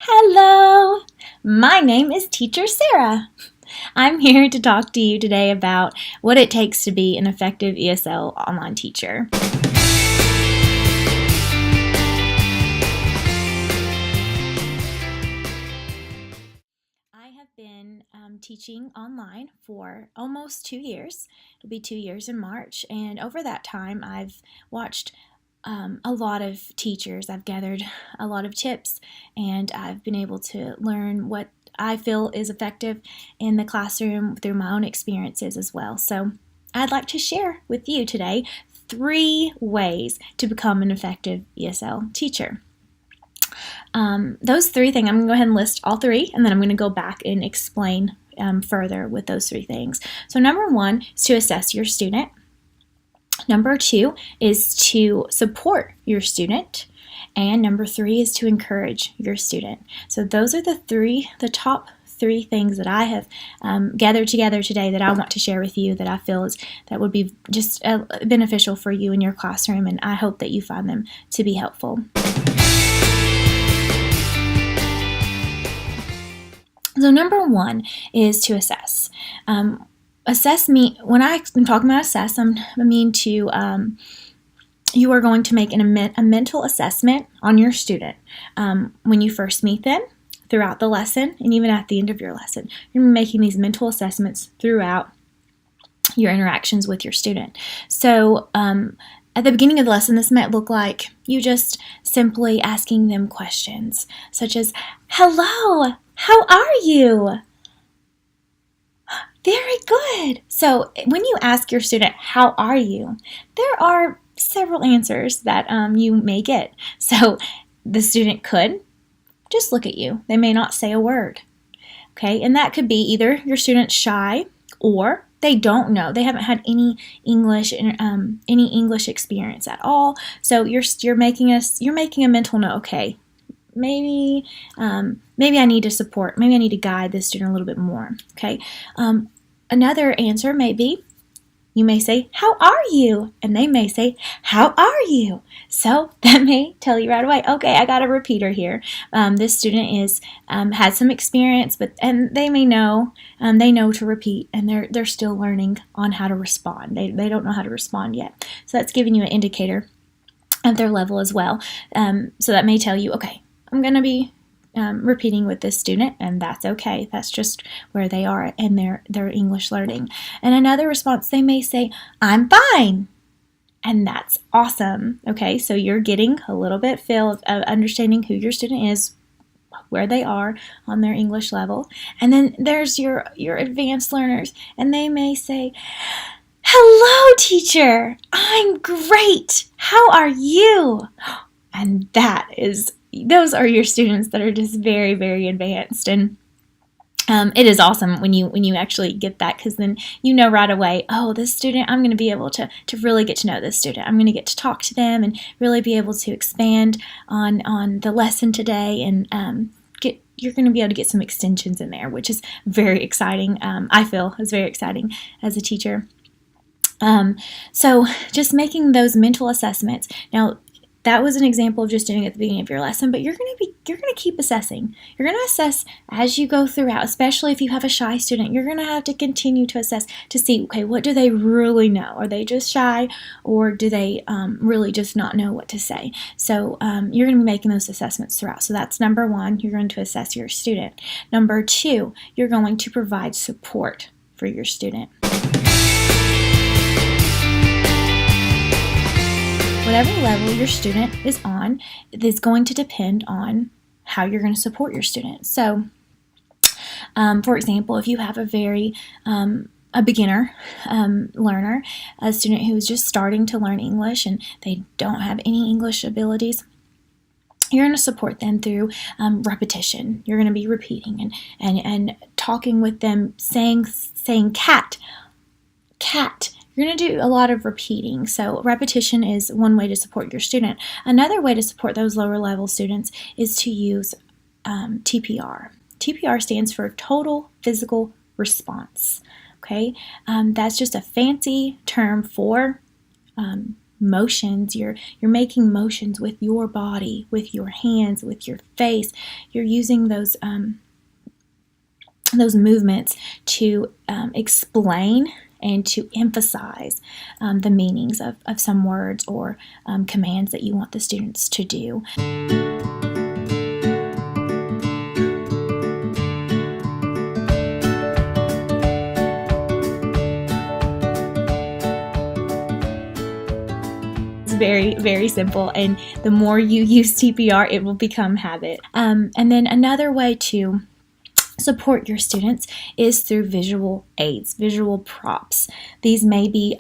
Hello! My name is Teacher Sarah. I'm here to talk to you today about what it takes to be an effective ESL online teacher. I have been teaching online for almost 2 years. It'll be 2 years in March, and over that time I've watched a lot of teachers. I've gathered a lot of tips, and I've been able to learn what I feel is effective in the classroom through my own experiences as well. So I'd like to share with you today 3 ways to become an effective ESL teacher. Those 3 things, I'm going to go ahead and list all 3, and then I'm going to go back and explain further with those 3 things. So number 1 is to assess your student. Number 2 is to support your student. And number 3 is to encourage your student. So those are the top 3 things that I have gathered together today that I want to share with you that I feel that would be just beneficial for you in your classroom, and I hope that you find them to be helpful. So number 1 is to assess. Assess when I'm talking about assess, I mean to you are going to make a mental assessment on your student when you first meet them, throughout the lesson, and even at the end of your lesson. You're making these mental assessments throughout your interactions with your student. So at the beginning of the lesson, this might look like you just simply asking them questions such as, "Hello, how are you?" Very good. So when you ask your student, "How are you?" there are several answers that you may get. So the student could just look at you. They may not say a word. Okay, and that could be either your student's shy or they don't know. They haven't had any English experience at all. So you're making a mental note. Okay, maybe I need to support. Maybe I need to guide this student a little bit more. Okay. Another answer may be, you may say, "How are you?" And they may say, "How are you?" So that may tell you right away, okay, I got a repeater here. This student had some experience, and they may know, they know to repeat, and they're still learning on how to respond. They don't know how to respond yet. So that's giving you an indicator of their level as well. So that may tell you, okay, I'm going to be repeating with this student, and that's okay. That's just where they are in their English learning. And another response, they may say, "I'm fine." And that's awesome. Okay, so you're getting a little bit feel of understanding who your student is, where they are on their English level. And then there's your advanced learners, and they may say, "Hello, teacher. I'm great. How are you?" And those are your students that are just very, very advanced. And it is awesome when you actually get that, because then you know right away, oh, this student, I'm going to be able to really get to know this student. I'm going to get to talk to them and really be able to expand on the lesson today, and you're going to be able to get some extensions in there, which is very exciting. I feel is very exciting as a teacher. So just making those mental assessments. Now, that was an example of just doing it at the beginning of your lesson, but you're going to keep assessing. You're going to assess as you go throughout, especially if you have a shy student. You're going to have to continue to assess to see, okay, what do they really know? Are they just shy, or do they really just not know what to say? So you're going to be making those assessments throughout. So that's number 1. You're going to assess your student. Number 2, you're going to provide support for your student. Whatever level your student is on is going to depend on how you're going to support your student. So, for example, if you have a beginner learner, a student who is just starting to learn English and they don't have any English abilities, you're going to support them through repetition. You're going to be repeating and talking with them, saying cat. You're going to do a lot of repeating. So repetition is one way to support your student. Another way to support those lower level students is to use TPR. TPR stands for Total Physical Response. Okay, that's just a fancy term for motions. You're making motions with your body, with your hands, with your face. You're using those movements to explain and to emphasize the meanings of some words or commands that you want the students to do. Very, very simple, and the more you use TPR, it will become habit. And then another way to support your students is through visual aids, visual props. These may be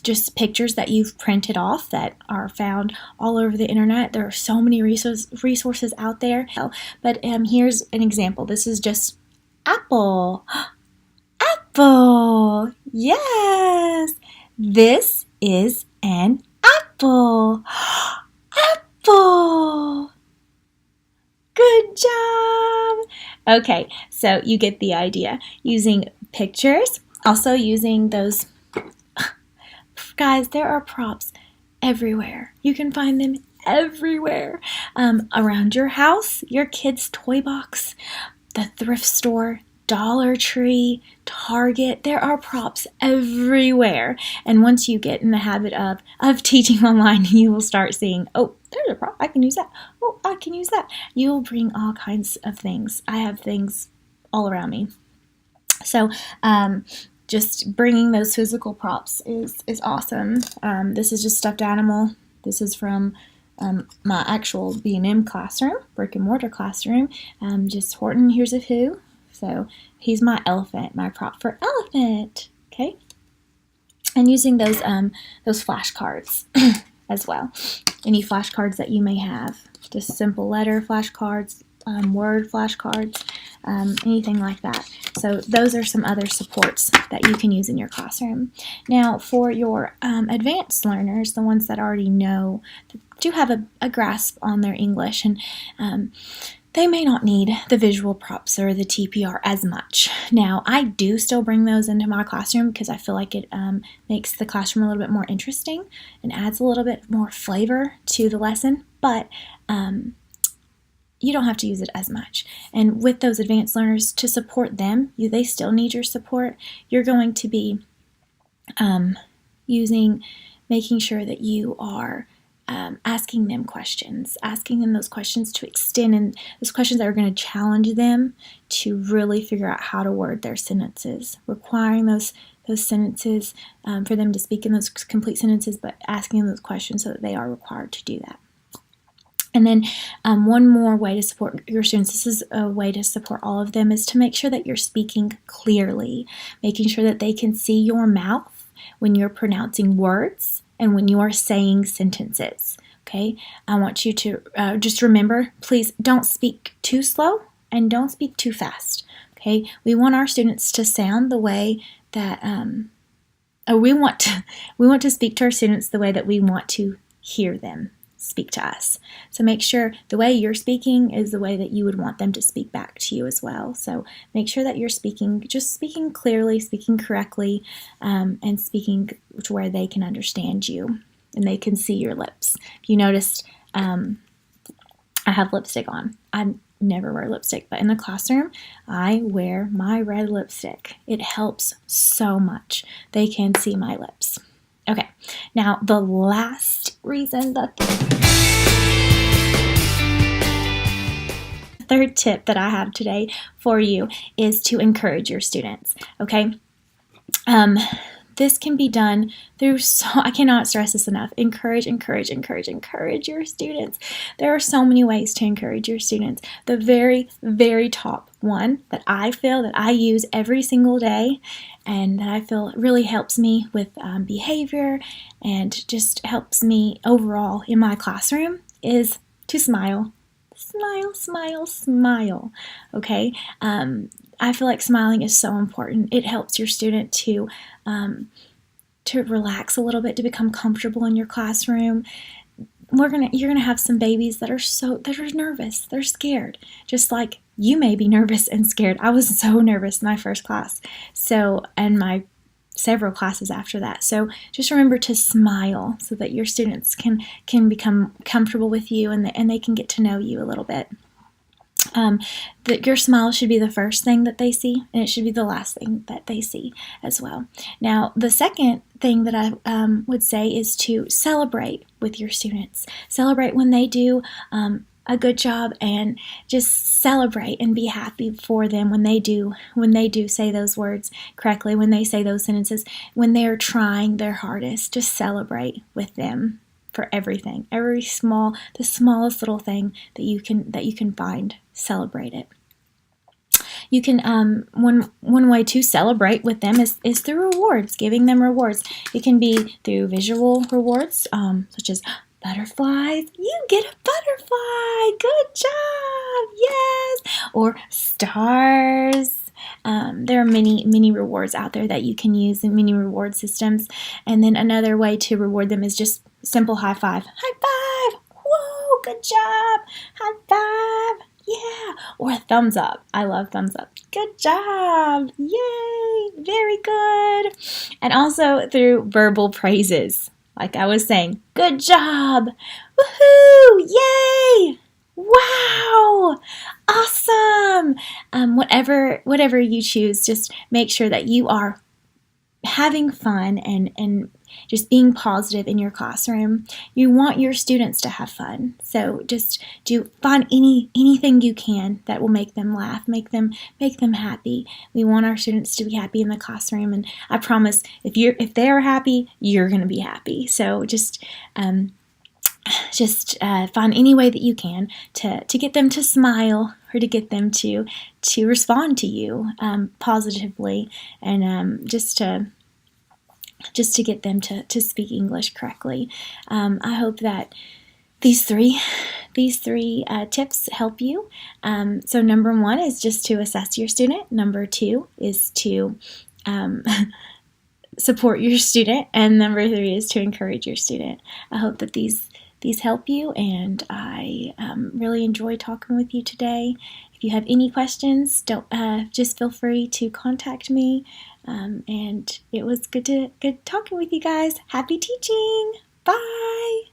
just pictures that you've printed off that are found all over the internet. There are so many resources out there. But here's an example. This is just apple. Apple. Yes. This is an apple. Apple. Good job. Okay, so you get the idea. Using pictures, also using those. Guys, there are props everywhere. You can find them everywhere. Around your house, your kid's toy box, the thrift store, Dollar Tree, Target. There are props everywhere. And once you get in the habit of teaching online, you will start seeing, oh, there's a prop. I can use that. Oh, I can use that. You'll bring all kinds of things. I have things all around me. So just bringing those physical props is awesome. This is just stuffed animal. This is from my actual B&M classroom, brick and mortar classroom. Just Horton, here's a who. So he's my elephant, my prop for elephant. Okay, and using those flashcards as well. Any flashcards that you may have, just simple letter flashcards, word flashcards, anything like that. So those are some other supports that you can use in your classroom. Now for your advanced learners, the ones that already know, do have a grasp on their English, and they may not need the visual props or the TPR as much. Now, I do still bring those into my classroom because I feel like it makes the classroom a little bit more interesting and adds a little bit more flavor to the lesson, but you don't have to use it as much. And with those advanced learners, to support them, they still need your support. You're going to be making sure that you are asking them those questions to extend, and those questions that are going to challenge them to really figure out how to word their sentences, requiring those sentences for them to speak in those complete sentences, but asking them those questions so that they are required to do that. And then one more way to support your students, this is a way to support all of them, is to make sure that you're speaking clearly, making sure that they can see your mouth when you're pronouncing words and when you are saying sentences. Okay, I want you to just remember, please don't speak too slow and don't speak too fast. Okay, we want our students to sound the way that we want to speak to our students the way that we want to hear them speak to us. So make sure the way you're speaking is the way that you would want them to speak back to you as well. So make sure that you're speaking clearly, speaking correctly, and speaking to where they can understand you and they can see your lips. If you noticed, I have lipstick on. I never wear lipstick, but in the classroom, I wear my red lipstick. It helps so much. They can see my lips. Okay, now the last reason, the third tip that I have today for you is to encourage your students. Okay, this can be done through I cannot stress this enough. Encourage your students. There are so many ways to encourage your students. The very, very top one that I feel that I use every single day and that I feel really helps me with behavior and just helps me overall in my classroom is to smile. Smile, smile, smile. Okay? I feel like smiling is so important. It helps your student to relax a little bit, to become comfortable in your classroom. You're gonna have some babies that are nervous. They're scared, just like you may be nervous and scared. I was so nervous in my first class, and my several classes after that. So just remember to smile so that your students can become comfortable with you, and they can get to know you a little bit. That your smile should be the first thing that they see, and it should be the last thing that they see as well. Now, the second thing that I would say is to celebrate with your students. Celebrate when they do a good job, and just celebrate and be happy for them when they do say those words correctly, when they say those sentences, when they're trying their hardest. Just celebrate with them for everything, the smallest little thing that you can find. Celebrate it. You can one way to celebrate with them is through rewards, giving them rewards. It can be through visual rewards, such as butterflies. You get a butterfly. Good job. Yes. Or stars. There are many rewards out there that you can use in many reward systems. And then another way to reward them is just simple high five. High five. Whoa, good job. High five. Yeah. Or a thumbs up. I love thumbs up. Good job. Yay. Very good. And also through verbal praises. Like I was saying, good job. Woohoo. Yay. Wow. Awesome. Whatever you choose, just make sure that you are having fun and just being positive in your classroom. You want your students to have fun. So just find anything you can that will make them laugh, make them happy. We want our students to be happy in the classroom, and I promise if they're happy, you're going to be happy. So just find any way that you can to get them to smile, or to get them to respond to you positively, and just to get them to speak English correctly. I hope that these three tips help you. So number 1 is just to assess your student. Number 2 is to support your student, and number 3 is to encourage your student. I hope that these help you, and I really enjoyed talking with you today. If you have any questions, just feel free to contact me. And it was good talking with you guys. Happy teaching. Bye.